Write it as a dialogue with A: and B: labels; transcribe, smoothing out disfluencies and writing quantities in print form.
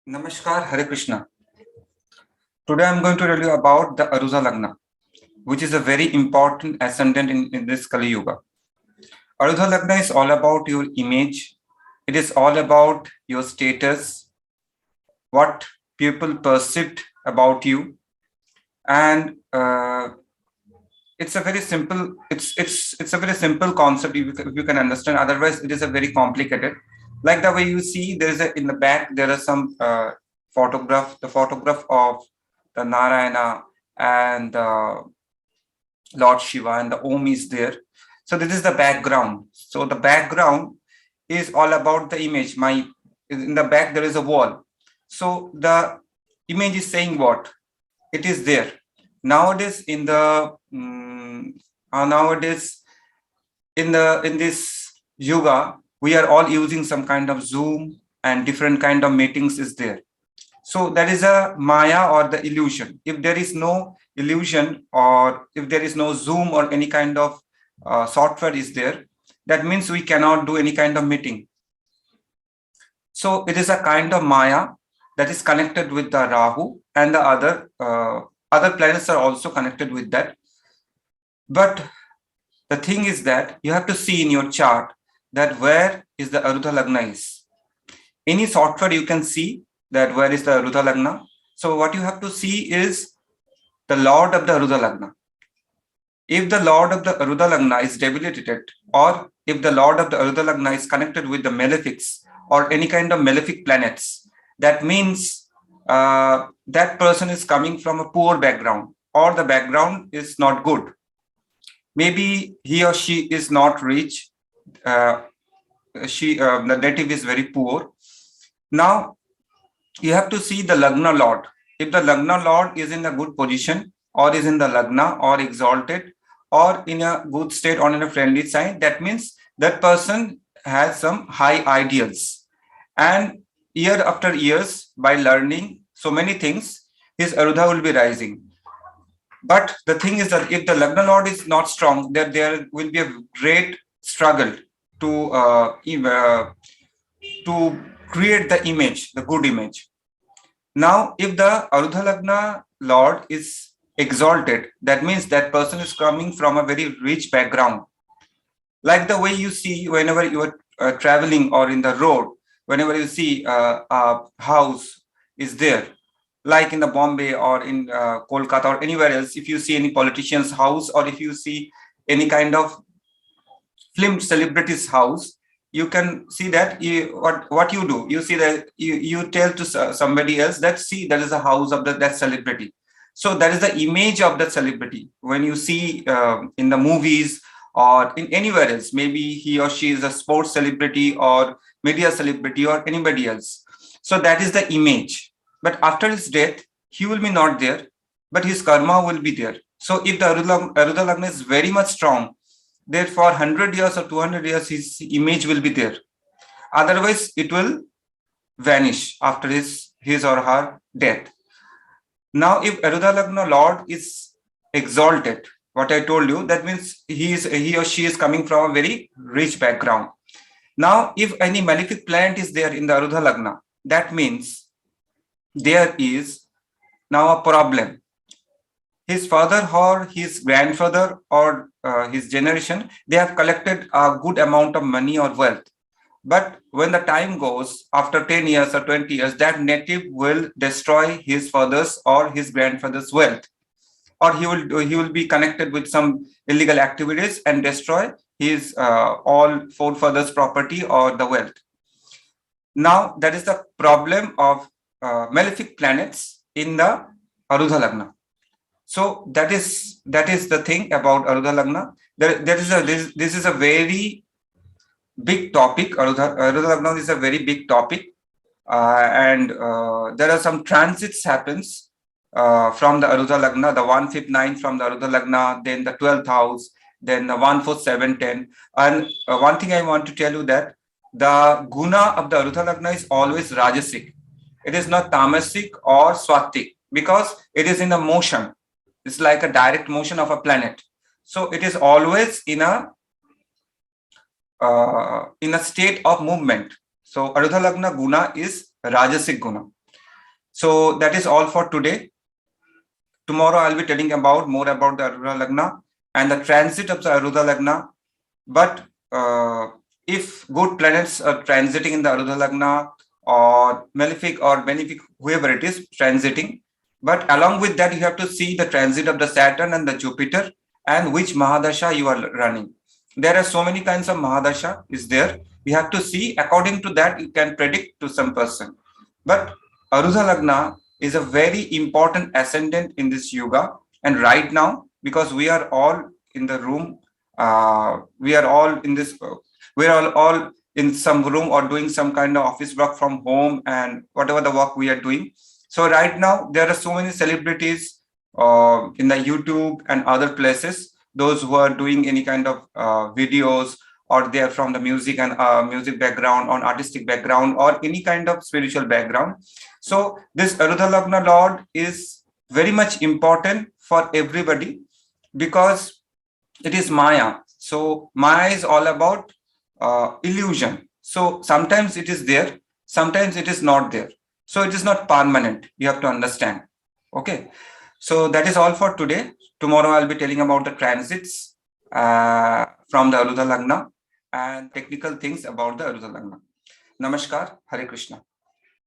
A: Namaskar, Hare Krishna. Today I'm going to tell you about the Arudha Lagna, which is a very important ascendant in this Kali Yuga. Arudha Lagna is all about your image. It is all about your status, what people perceived about you, and it's a very simple. It's a very simple concept if you can understand. Otherwise, it is a very complicated. Like the way you see, there is a in the back there are some photograph. The photograph of the Narayana and Lord Shiva and the Om is there. So this is the background. So the background is all about the image. My in the back there is a wall. So the image is saying what? It is there. Nowadays in the nowadays in this yoga, we are all using some kind of Zoom and different kind of meetings is there. So that is a Maya or the illusion. If there is no illusion or if there is no Zoom or any kind of software is there, that means we cannot do any kind of meeting. So it is a kind of Maya that is connected with the Rahu and the other planets are also connected with that. But the thing is that you have to see in your chart that where is the Arudha Lagna is. Any software you can see that where is the Arudha Lagna. So what you have to see is the Lord of the Arudha Lagna. If the Lord of the Arudha Lagna is debilitated, or if the Lord of the Arudha Lagna is connected with the malefics or any kind of malefic planets, that means that person is coming from a poor background or the background is not good. Maybe he or she is not rich. The native is very poor. Now you have to see the Lagna Lord. If the Lagna Lord is in a good position or is in the Lagna or exalted or in a good state or in a friendly sign, that means that person has some high ideals. And year after years, by learning so many things, his Arudha will be rising. But the thing is that if the Lagna Lord is not strong, there will be a great struggle to create the image, the good image. Now, if the Arudha Lagna Lord is exalted, that means that person is coming from a very rich background. Like the way you see whenever you are traveling or in the road, whenever you see a house is there, like in the Bombay or in Kolkata or anywhere else, if you see any politician's house or if you see any kind of film celebrity's house, you can see that what you do. You see that you tell to somebody else that see that is a house of that celebrity. So that is the image of that celebrity. When you see in the movies or in anywhere else, maybe he or she is a sports celebrity or media celebrity or anybody else. So that is the image. But after his death, he will be not there, but his karma will be there. So if the Arudha Lagna is very much strong, there for 100 years or 200 years, his image will be there. Otherwise, it will vanish after his or her death. Now, if Arudha Lagna Lord is exalted, what I told you, that means he or she is coming from a very rich background. Now, if any malefic planet is there in the Arudha Lagna, that means there is now a problem. His father or his grandfather or his generation, they have collected a good amount of money or wealth. But when the time goes, after 10 years or 20 years, that native will destroy his father's or his grandfather's wealth. Or he will be connected with some illegal activities and destroy his all forefathers' property or the wealth. Now, that is the problem of malefic planets in the Arudha Lagna. So that is the thing about Arudha Lagna. This is a very big topic. Arudha Lagna is a very big topic, and there are some transits happens from the Arudha Lagna, the 159 from the Arudha Lagna, then the 12th house, then the 14710. And one thing I want to tell you that the guna of the Arudha Lagna is always Rajasic. It is not Tamasic or Swatik because it is in a motion. It's like a direct motion of a planet. So it is always in a state of movement. So Arudha Lagna guna is Rajasic guna. So that is all for today. Tomorrow I'll be telling about more about the Arudha Lagna and the transit of the Arudha Lagna. But if good planets are transiting in the Arudha Lagna or malefic or benefic, whoever it is transiting, but along with that, you have to see the transit of the Saturn and the Jupiter and which Mahadasha you are running. There are so many kinds of Mahadasha is there. We have to see according to that, you can predict to some person. But Arudha Lagna is a very important ascendant in this yoga. And right now, because we are all in the room, we are all in this, we are all in some room or doing some kind of office work from home and whatever the work we are doing. So right now, there are so many celebrities in the YouTube and other places, those who are doing any kind of videos, or they are from the music and music background, on artistic background, or any kind of spiritual background. So this Arudha Lagna Lord is very much important for everybody because it is Maya. So Maya is all about illusion. So sometimes it is there, sometimes it is not there. So it is not permanent. You have to understand. Okay. So that is all for today. Tomorrow I'll be telling about the transits from the Arudha Lagna and technical things about the Arudha Lagna. Namaskar. Hare Krishna.